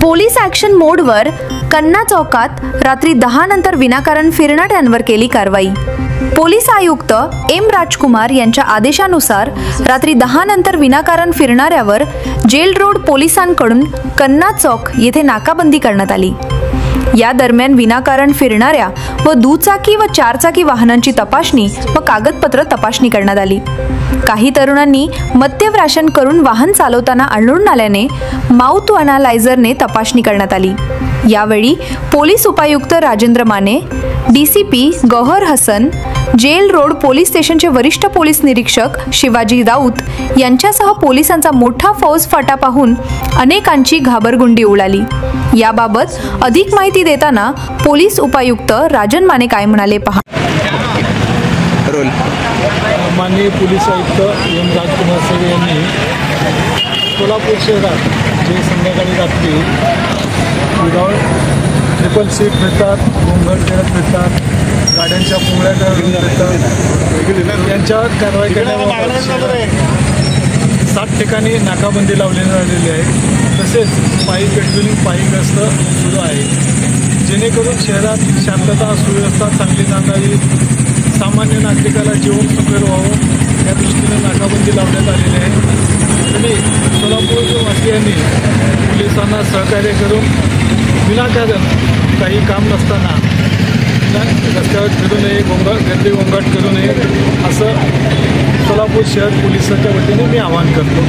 Police action मोडवर कन्ना चौकात रात्री 10 नंतर विनाकारण फिरणाऱ्यांवर केली कारवाई। पोलीस आयुक्त एम राजकुमार यांच्या आदेशानुसार रात्री 10 नंतर विनाकारण फिरणाऱ्यावर जेल रोड पोलिसांकडून कन्ना चौक येथे नाकाबंदी करण्यात आली। या दरम्यान विनाकारण फिरणाऱ्या व दुचाकी व चारचाकी वाहनांची तपासणी व कागदपत्र तपासणी करण्यात आली। काही तरुणांनी मद्यप्राशन करून वाहन चालवताना आढळून आल्याने माउथ अनालायझरने तपासणी करण्यात आली। यावेळी पोलीस उपायुक्त Rajendra Mane, DCP Gauhar Hasan, jail road police स्टेशनचे वरिष्ठ पोलीस निरीक्षक शिवाजी राऊत यांच्यासह पोलिसांचा मोठा फौज फाटा पाहून अनेकांची घाबरगुंडी उडाली। याबाबत अधिक माहिती देताना पोलीस उपायुक्त राजन माने काय म्हणाले पहा। माननीय पोलीस आयुक्त एम राजकुमार सर यांनी सोलापूर शहरात जे संध्याकाळी रात्री विदाउट ट्रिपल सीट फिरतात, गोंगट करत फिरतात, गाड्यांच्या पुंगळ्या करत फिरतात, यांच्यावर कारवाई करण्याबाबत 7 ठिकाणी नाकाबंदी लावलेली आहे। तसेच पायी पेट्रोलिंग, पायी गस्त सुरू आहे, जेणेकरून शहरात शांतता सुव्यवस्था चांगली जाणावी, सामान्य नागरिकाला जीवन सुकर व्हावं या दृष्टीने नाकाबंदी लावण्यात आलेली आहे। आणि सोलापूर वासियांनी पोलिसांना सहकार्य करून विनाकारण काही काम नसताना रस्त्यावर फिरू नये, गर्दी गोंगाट करू नये, असं सोलापूर शहर पोलिसांच्या वतीने मी आवाहन करतो।